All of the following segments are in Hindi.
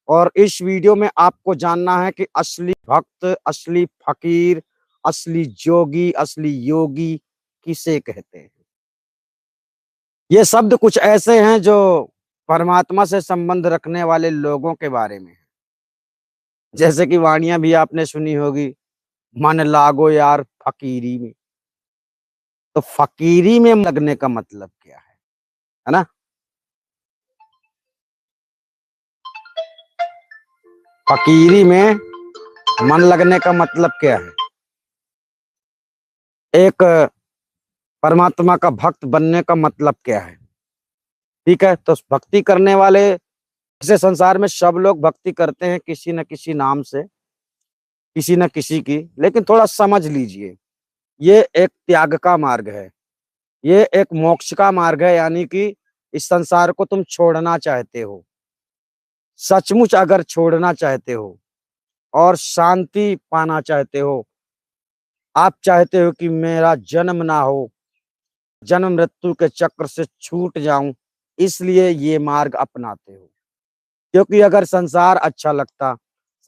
और इस वीडियो में आपको जानना है कि असली भक्त, असली फकीर, असली जोगी, असली योगी किसे कहते हैं। ये शब्द कुछ ऐसे हैं जो परमात्मा से संबंध रखने वाले लोगों के बारे में है। जैसे कि वाणियां भी आपने सुनी होगी, मन लागो यार फकीरी में। तो फकीरी में लगने का मतलब क्या है ना? फकीरी में मन लगने का मतलब क्या है? एक परमात्मा का भक्त बनने का मतलब क्या है? ठीक है, तो भक्ति करने वाले ऐसे संसार में सब लोग भक्ति करते हैं किसी न किसी नाम से, किसी न किसी की। लेकिन थोड़ा समझ लीजिए, ये एक त्याग का मार्ग है, ये एक मोक्ष का मार्ग है। यानी कि इस संसार को तुम छोड़ना चाहते हो, सचमुच अगर छोड़ना चाहते हो और शांति पाना चाहते हो, आप चाहते हो कि मेरा जन्म ना हो, जन्म मृत्यु के चक्र से छूट जाऊं, इसलिए ये मार्ग अपनाते हो। क्योंकि अगर संसार अच्छा लगता,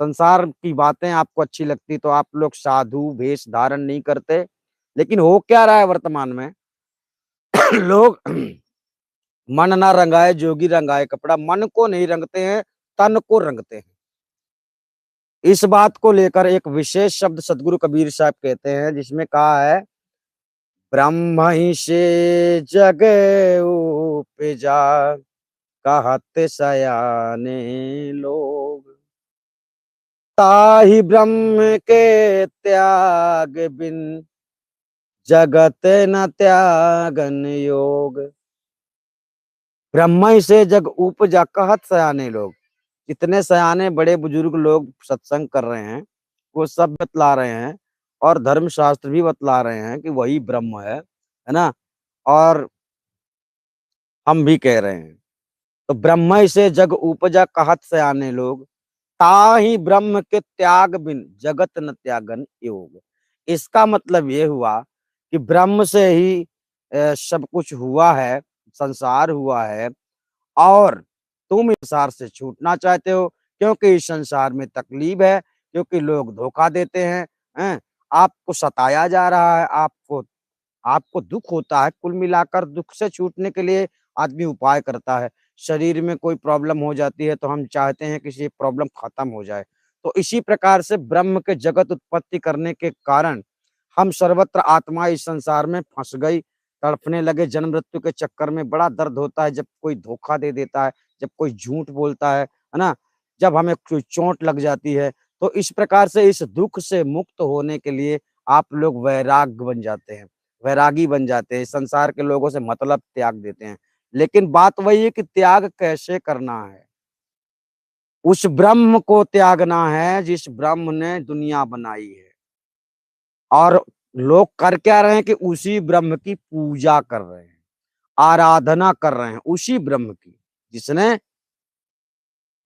संसार की बातें आपको अच्छी लगती, तो आप लोग साधु वेश धारण नहीं करते। लेकिन हो क्या रहा है वर्तमान में? लोग मन ना रंगाए जोगी रंगाए कपड़ा, मन को नहीं रंगते हैं, तन को रंगते हैं। इस बात को लेकर एक विशेष शब्द सदगुरु कबीर साहब कहते हैं, जिसमें कहा है, ब्रह्म ही से जग उपजा, कहत सयाने लोग, ताहि ब्रह्म के त्याग बिन, जगत न त्यागन योग। ब्रह्म ही से जग उपजा, कहत सयाने लोग। जितने सयाने बड़े बुजुर्ग लोग सत्संग कर रहे हैं, वो सब बतला रहे हैं, और धर्म शास्त्र भी बतला रहे हैं कि वही ब्रह्म है ना? और हम भी कह रहे हैं। तो ब्रह्म से जग उपजा, कहत सयाने लोग, ताहि ब्रह्म के त्याग बिन, जगत न त्यागन योग। इसका मतलब ये हुआ कि ब्रह्म से ही सब कुछ हुआ है, संसार हुआ है, और तुम इस संसार से छूटना चाहते हो क्योंकि इस संसार में तकलीफ है, क्योंकि लोग धोखा देते हैं, आपको सताया जा रहा है, आपको आपको दुख होता है। कुल मिलाकर दुख से छूटने के लिए आदमी उपाय करता है। शरीर में कोई प्रॉब्लम हो जाती है तो हम चाहते हैं कि ये प्रॉब्लम खत्म हो जाए। तो इसी प्रकार से ब्रह्म के जगत उत्पत्ति करने के कारण हम सर्वत्र आत्मा इस संसार में फंस गई, तड़पने लगे। जन्म मृत्यु के चक्कर में बड़ा दर्द होता है जब कोई धोखा दे देता है, जब कोई झूठ बोलता है ना? जब हमें कोई चोट लग जाती है। तो इस प्रकार से इस दुख से मुक्त होने के लिए आप लोग वैराग्य बन जाते हैं, वैरागी बन जाते हैं, संसार के लोगों से मतलब त्याग देते हैं। लेकिन बात वही है कि त्याग कैसे करना है? उस ब्रह्म को त्यागना है जिस ब्रह्म ने दुनिया बनाई है। और लोग कर क्या रहे हैं कि उसी ब्रह्म की पूजा कर रहे हैं, आराधना कर रहे हैं उसी ब्रह्म की, जिसने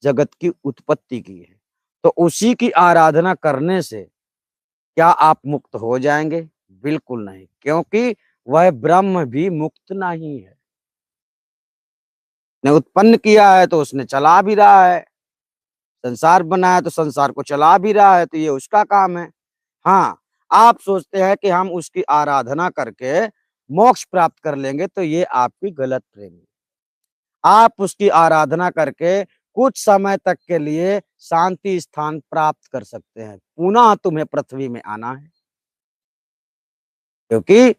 जगत की उत्पत्ति की है। तो उसी की आराधना करने से क्या आप मुक्त हो जाएंगे? बिल्कुल नहीं, क्योंकि वह ब्रह्म भी मुक्त नहीं है। ने उत्पन्न किया है तो उसने चला भी रहा है, संसार बनाया तो संसार को चला भी रहा है, तो ये उसका काम है। हाँ, आप सोचते हैं कि हम उसकी आराधना करके मोक्ष प्राप्त कर लेंगे, तो ये आपकी गलत प्रेमी। आप उसकी आराधना करके कुछ समय तक के लिए शांति स्थान प्राप्त कर सकते हैं, पुनः तुम्हें पृथ्वी में आना है। क्योंकि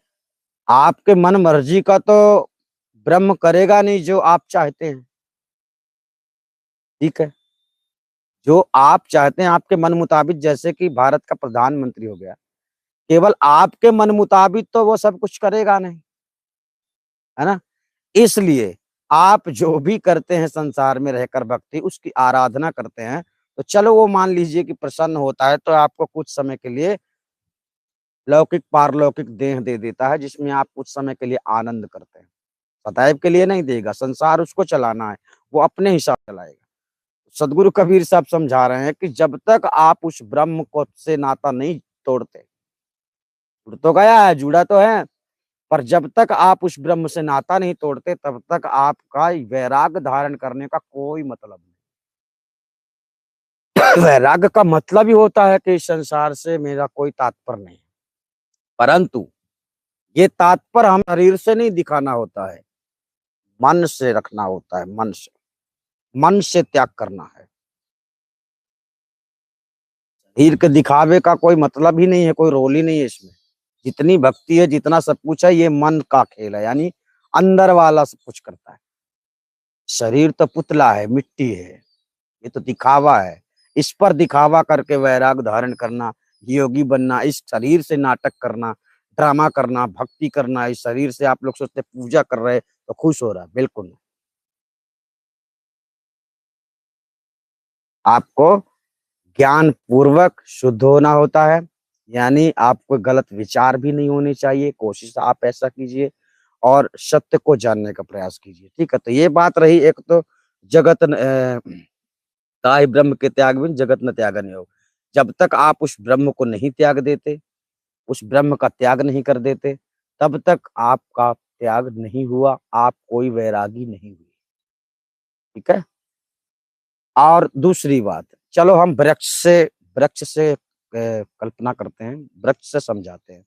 आपके मन मर्जी का तो ब्रह्म करेगा नहीं जो आप चाहते हैं। ठीक है, जो आप चाहते हैं आपके मन मुताबिक, जैसे कि भारत का प्रधानमंत्री हो गया, केवल आपके मन मुताबिक तो वो सब कुछ करेगा नहीं, है ना? इसलिए आप जो भी करते हैं संसार में रहकर भक्ति, उसकी आराधना करते हैं, तो चलो वो मान लीजिए कि प्रसन्न होता है, तो आपको कुछ समय के लिए लौकिक पारलौकिक देह दे देता है, जिसमें आप कुछ समय के लिए आनंद करते हैं। सदैव के लिए नहीं देगा, संसार उसको चलाना है, वो अपने हिसाब से चलाएगा। सदगुरु कबीर साहब समझा रहे हैं कि जब तक आप उस ब्रह्म को से नाता नहीं तोड़ते, जुड़ तो गया है, जुड़ा तो है, पर जब तक आप उस ब्रह्म से नाता नहीं तोड़ते, तब तक आपका वैराग्य धारण करने का कोई मतलब नहीं। वैराग्य का मतलब ही होता है कि इस संसार से मेरा कोई तात्पर्य नहीं, परंतु ये तात्पर्य हम शरीर से नहीं दिखाना होता है, मन से रखना होता है, मन से त्याग करना है। शरीर के दिखावे का कोई मतलब ही नहीं है, कोई रोल ही नहीं है इसमें। जितनी भक्ति है, जितना सब कुछ है, ये मन का खेल है, यानी अंदर वाला सब कुछ करता है। शरीर तो पुतला है, मिट्टी है, ये तो दिखावा है। इस पर दिखावा करके वैराग धारण करना, योगी बनना, इस शरीर से नाटक करना, ड्रामा करना, भक्ति करना, इस शरीर से आप लोग सोचते पूजा कर रहे तो खुश हो रहा है, बिल्कुल नहीं। आपको ज्ञान पूर्वक शुद्ध होना होता है, यानी आपको गलत विचार भी नहीं होने चाहिए, कोशिश आप ऐसा कीजिए और सत्य को जानने का प्रयास कीजिए। ठीक है, तो ये बात रही। एक तो जगत ताहि ब्रह्म के त्याग बिन जगत न त्यागन योग। जब तक आप उस ब्रह्म को नहीं त्याग देते, उस ब्रह्म का त्याग नहीं कर देते, तब तक आपका त्याग नहीं हुआ, आप कोई वैरागी नहीं हुए। ठीक है। और दूसरी बात, चलो हम वृक्ष से कल्पना करते हैं, वृक्ष से समझाते हैं।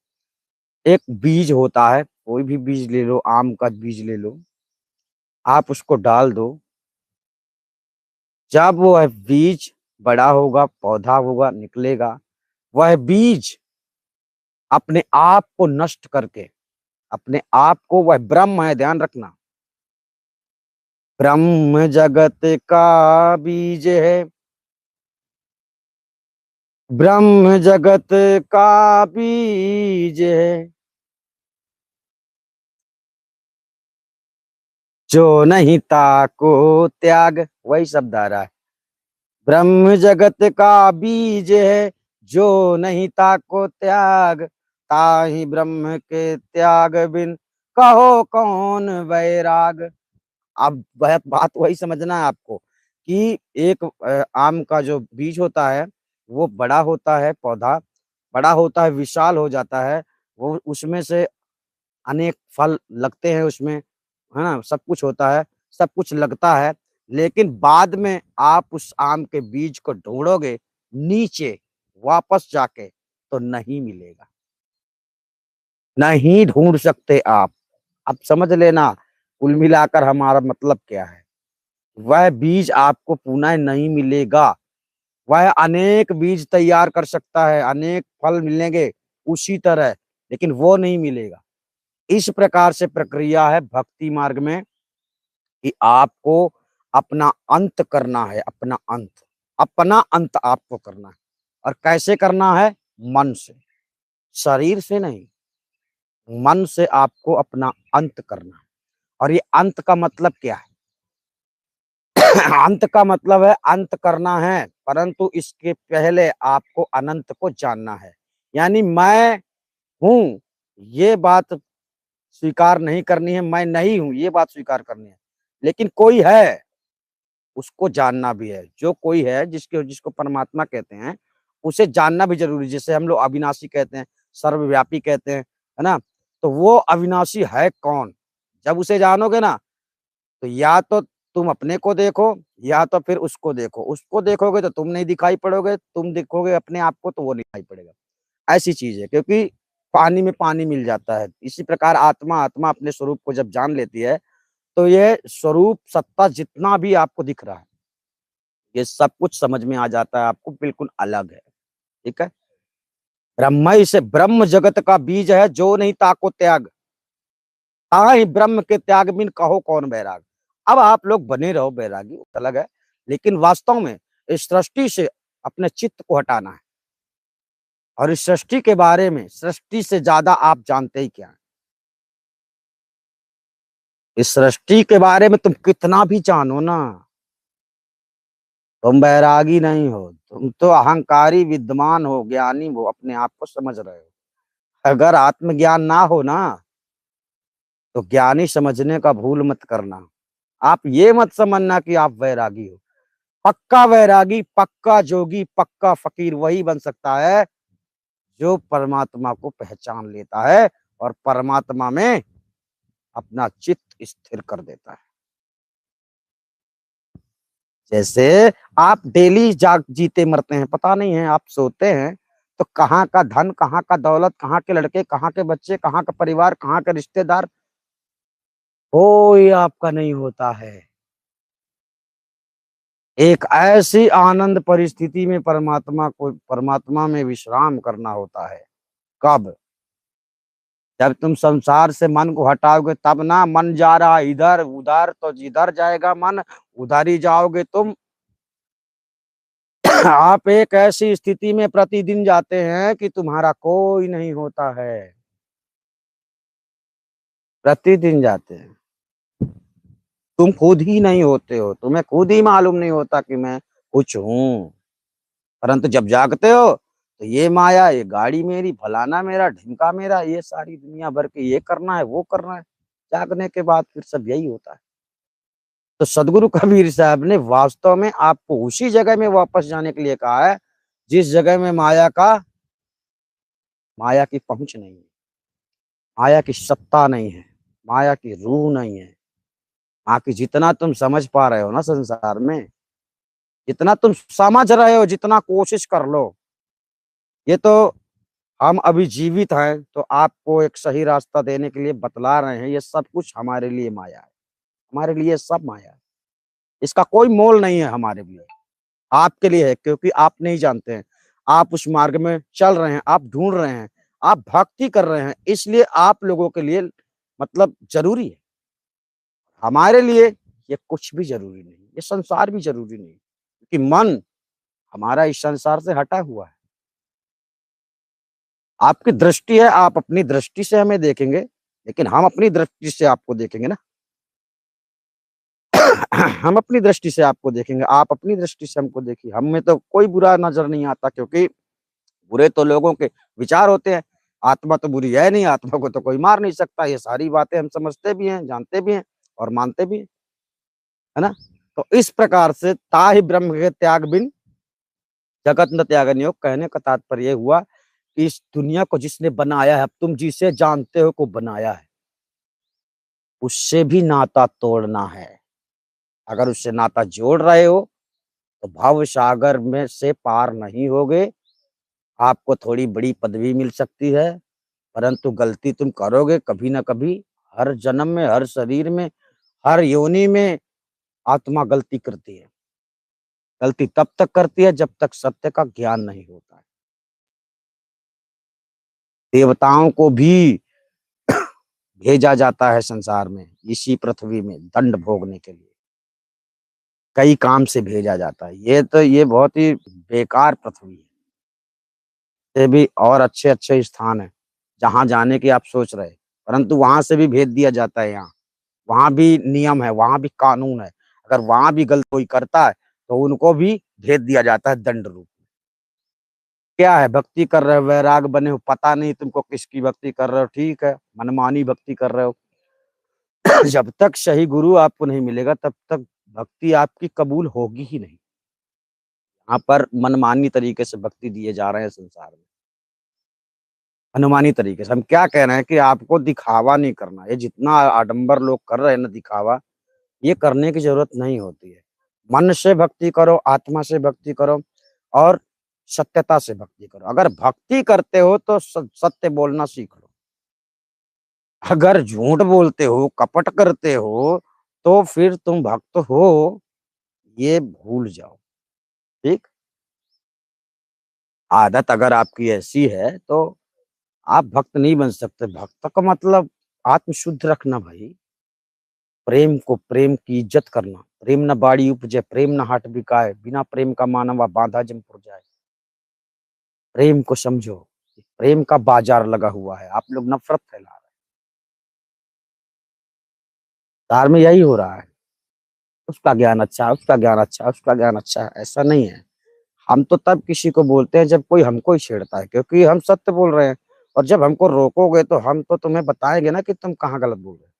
एक बीज होता है, कोई भी बीज ले लो, आम का बीज ले लो, आप उसको डाल दो। जब वह बीज बड़ा होगा, पौधा होगा, निकलेगा, वह बीज अपने आप को नष्ट करके, अपने आप को, वह ब्रह्म है, ध्यान रखना, ब्रह्म जगत का बीज है, ब्रह्म जगत का बीज है, जो नहीं ताको त्याग, वही शब्द आ रहा है। ब्रह्म जगत का बीज है, जो नहीं ताको त्याग, ताहि ब्रह्म के त्याग बिन कहो कौन वैराग। अब वह बात वही समझना है आपको कि एक आम का जो बीज होता है, वो बड़ा होता है, पौधा बड़ा होता है, विशाल हो जाता है, वो उसमें से अनेक फल लगते हैं उसमें, है ना, सब कुछ होता है, सब कुछ लगता है, लेकिन बाद में आप उस आम के बीज को ढूंढोगे नीचे वापस जाके तो नहीं मिलेगा, नहीं ढूंढ सकते आप। अब समझ लेना कुल मिलाकर हमारा मतलब क्या है। वह बीज आपको पुनः नहीं मिलेगा। वह अनेक बीज तैयार कर सकता है, अनेक फल मिलेंगे उसी तरह, लेकिन वो नहीं मिलेगा। इस प्रकार से प्रक्रिया है भक्ति मार्ग में कि आपको अपना अंत करना है, अपना अंत आपको करना है। और कैसे करना है? मन से, शरीर से नहीं, मन से आपको अपना अंत करना है। और ये अंत का मतलब क्या है? अंत का मतलब है अंत करना है, परंतु इसके पहले आपको अनंत को जानना है। यानी मैं हूं, ये बात स्वीकार नहीं करनी है, मैं नहीं हूं ये बात स्वीकार करनी है। लेकिन कोई है, उसको जानना भी है। जो कोई है, जिसको परमात्मा कहते हैं, उसे जानना भी जरूरी। जैसे हम लोग अविनाशी कहते हैं, सर्वव्यापी कहते हैं, है ना, तो वो अविनाशी है कौन? जब उसे जानोगे ना, तो या तो तुम अपने को देखो, या तो फिर उसको देखो। उसको देखोगे तो तुम नहीं दिखाई पड़ोगे, तुम देखोगे अपने आप को तो वो दिखाई पड़ेगा। ऐसी चीज है, क्योंकि पानी में पानी मिल जाता है। इसी प्रकार आत्मा आत्मा अपने स्वरूप को जब जान लेती है, तो ये स्वरूप सत्ता जितना भी आपको दिख रहा है, ये सब कुछ समझ में आ जाता है आपको, बिल्कुल अलग है। ठीक है। ब्रह्म से, ब्रह्म जगत का बीज है, जो नहीं ताको त्याग, ताहि ब्रह्म के त्याग बिन कहो कौन बैराग। अब आप लोग बने रहो बैरागी, अलग है, लेकिन वास्तव में इस सृष्टि से अपने चित्त को हटाना है। और इस सृष्टि के बारे में, सृष्टि से ज्यादा आप जानते ही क्या है? इस सृष्टि के बारे में तुम कितना भी जानो ना, तुम बैरागी नहीं हो, तुम तो अहंकारी विद्वान हो, ज्ञानी हो, अपने आप को समझ रहे हो। अगर आत्मज्ञान ना हो ना, तो ज्ञानी समझने का भूल मत करना। आप ये मत समझना कि आप वैरागी हो। पक्का वैरागी, पक्का जोगी, पक्का फकीर वही बन सकता है जो परमात्मा को पहचान लेता है और परमात्मा में अपना चित्त स्थिर कर देता है। जैसे आप डेली जाग जीते मरते हैं, पता नहीं है। आप सोते हैं तो कहाँ का धन, कहाँ का दौलत, कहाँ के लड़के, कहाँ के बच्चे, कहाँ का परिवार, कहाँ के रिश्तेदार, कोई आपका नहीं होता है। एक ऐसी आनंद परिस्थिति में परमात्मा में विश्राम करना होता है। कब? जब तुम संसार से मन को हटाओगे तब ना। मन जा रहा इधर उधर, तो जिधर जाएगा मन उधर ही जाओगे तुम। आप एक ऐसी स्थिति में प्रतिदिन जाते हैं कि तुम्हारा कोई नहीं होता है। प्रतिदिन जाते हैं, तुम खुद ही नहीं होते हो, तुम्हें खुद ही मालूम नहीं होता कि मैं कुछ हूं। परंतु जब जागते हो तो ये माया, ये गाड़ी मेरी, फलाना मेरा, ढिमका मेरा, ये सारी दुनिया भर के ये करना है वो करना है। जागने के बाद फिर सब यही होता है। तो सदगुरु कबीर साहब ने वास्तव में आपको उसी जगह में वापस जाने के लिए कहा है जिस जगह में माया की पहुंच नहीं है, माया की सत्ता नहीं है, माया की रूह नहीं है। बाकी जितना तुम समझ पा रहे हो ना संसार में, जितना तुम समझ रहे हो, जितना कोशिश कर लो, ये तो हम अभी जीवित हैं तो आपको एक सही रास्ता देने के लिए बतला रहे हैं। ये सब कुछ हमारे लिए माया है, हमारे लिए सब माया है। इसका कोई मोल नहीं है हमारे लिए, आपके लिए है, क्योंकि आप नहीं जानते हैं। आप उस मार्ग में चल रहे हैं, आप ढूंढ रहे हैं, आप भक्ति कर रहे हैं, इसलिए आप लोगों के लिए मतलब जरूरी है। हमारे लिए ये कुछ भी जरूरी नहीं, ये संसार भी जरूरी नहीं, क्योंकि मन हमारा इस संसार से हटा हुआ है। आपकी दृष्टि है, आप अपनी दृष्टि से हमें देखेंगे, लेकिन हम अपनी दृष्टि से आपको देखेंगे ना। हम अपनी दृष्टि से आपको देखेंगे, आप अपनी दृष्टि से हमको देखिए। हम में तो कोई बुरा नजर नहीं आता, क्योंकि बुरे तो लोगों के विचार होते हैं। आत्मा तो बुरी है नहीं, आत्मा को तो कोई मार नहीं सकता। ये सारी बातें हम समझते भी हैं, जानते भी हैं और मानते भी हैं, है ना। तो इस प्रकार से ताहि ब्रह्म के त्याग बिन जगत न त्यागन योग, कहने का तात्पर्य ये हुआ कि इस दुनिया को जिसने बनाया है, तुम जिसे जानते हो को बनाया है, उससे भी नाता तोड़ना है। अगर उससे नाता जोड़ रहे हो तो भव सागर में से पार नहीं होगे। आपको थोड़ी बड़ी पदवी मिल सकती है, परंतु गलती तुम करोगे कभी ना कभी। हर जन्म में, हर शरीर में, हर योनि में आत्मा गलती करती है। गलती तब तक करती है जब तक सत्य का ज्ञान नहीं होता है। देवताओं को भी भेजा जाता है संसार में, इसी पृथ्वी में दंड भोगने के लिए, कई काम से भेजा जाता है। ये बहुत ही बेकार पृथ्वी है। से भी और अच्छे अच्छे स्थान है जहां जाने की आप सोच रहे, परंतु वहां से भी भेज दिया जाता है। यहाँ वहां भी नियम है, वहां भी कानून है। अगर वहां भी गलत कोई करता है तो उनको भी भेज दिया जाता है दंड रूप में। क्या है, भक्ति कर रहे हो, वैराग बने हो, पता नहीं तुमको किसकी भक्ति कर रहे हो, ठीक है, मनमानी भक्ति कर रहे हो। जब तक सही गुरु आपको नहीं मिलेगा तब तक भक्ति आपकी कबूल होगी ही नहीं। यहाँ पर मनमानी तरीके से भक्ति दिए जा रहे हैं संसार में, अनुमानी तरीके से। हम क्या कह रहे हैं कि आपको दिखावा नहीं करना। ये जितना आडंबर लोग कर रहे हैं ना, दिखावा, ये करने की जरूरत नहीं होती है। मन से भक्ति करो, आत्मा से भक्ति करो और सत्यता से भक्ति करो। अगर भक्ति करते हो तो सत्य बोलना सीख लो। अगर झूठ बोलते हो, कपट करते हो, तो फिर तुम भक्त हो ये भूल जाओ। ठीक, आदत अगर आपकी ऐसी है तो आप भक्त नहीं बन सकते। भक्त का मतलब आत्म शुद्ध रखना भाई, प्रेम को, प्रेम की इज्जत करना। प्रेम न बाड़ी उपजे, प्रेम न हाट बिकाए, बिना प्रेम का मानवा बांधा जमपुर जाए। प्रेम को समझो, प्रेम का बाजार लगा हुआ है, आप लोग नफरत फैला रहे हैं। तार में यही हो रहा है, उसका ज्ञान अच्छा है, उसका ज्ञान अच्छा है, उसका ज्ञान अच्छा है, ऐसा नहीं है। हम तो तब किसी को बोलते हैं जब कोई हमको ही छेड़ता है, क्योंकि हम सत्य बोल रहे हैं। और जब हमको रोकोगे तो हम तो तुम्हें बताएंगे ना कि तुम कहाँ गलत बोल रहे हो।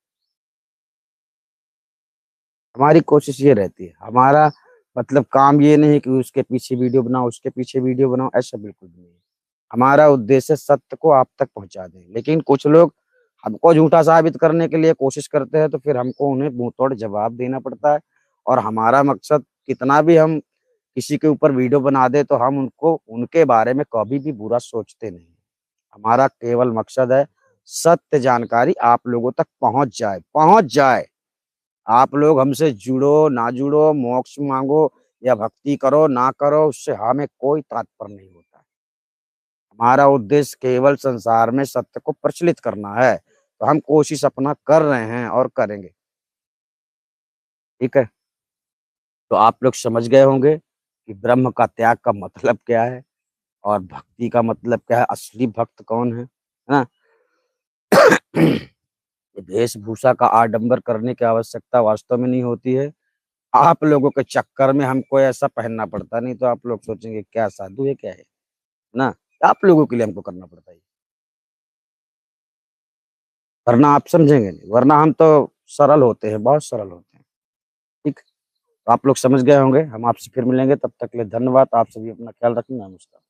हमारी कोशिश ये रहती है, हमारा मतलब काम ये नहीं कि उसके पीछे वीडियो बनाओ, उसके पीछे वीडियो बनाओ, ऐसा बिल्कुल नहीं है। हमारा उद्देश्य सत्य को आप तक पहुंचा दें। लेकिन कुछ लोग हमको झूठा साबित करने के लिए कोशिश करते हैं, तो फिर हमको उन्हें मुंह तोड़ जवाब देना पड़ता है। और हमारा मकसद कितना भी हम किसी के ऊपर वीडियो बना दे तो हम उनको उनके बारे में कभी भी बुरा सोचते नहीं। हमारा केवल मकसद है सत्य जानकारी आप लोगों तक पहुंच जाए, पहुंच जाए। आप लोग हमसे जुड़ो ना जुड़ो, मोक्ष मांगो या भक्ति करो ना करो, उससे हमें कोई तात्पर्य नहीं होता। हमारा उद्देश्य केवल संसार में सत्य को प्रचलित करना है, तो हम कोशिश अपना कर रहे हैं और करेंगे। ठीक है, तो आप लोग समझ गए होंगे कि ब्रह्म का त्याग का मतलब क्या है और भक्ति का मतलब क्या है, असली भक्त कौन है ना। ये वेशभूषा का आडंबर करने की आवश्यकता वास्तव में नहीं होती है। आप लोगों के चक्कर में हमको ऐसा पहनना पड़ता, नहीं तो आप लोग सोचेंगे क्या साधु है क्या है ना। आप लोगों के लिए हमको करना पड़ता है, वरना आप समझेंगे नहीं, वरना हम तो सरल होते हैं, बहुत सरल होते हैं। ठीक, तो आप लोग समझ गए होंगे। हम आपसे फिर मिलेंगे, तब तक के लिए धन्यवाद। आप सभी अपना ख्याल रखना। नमस्कार।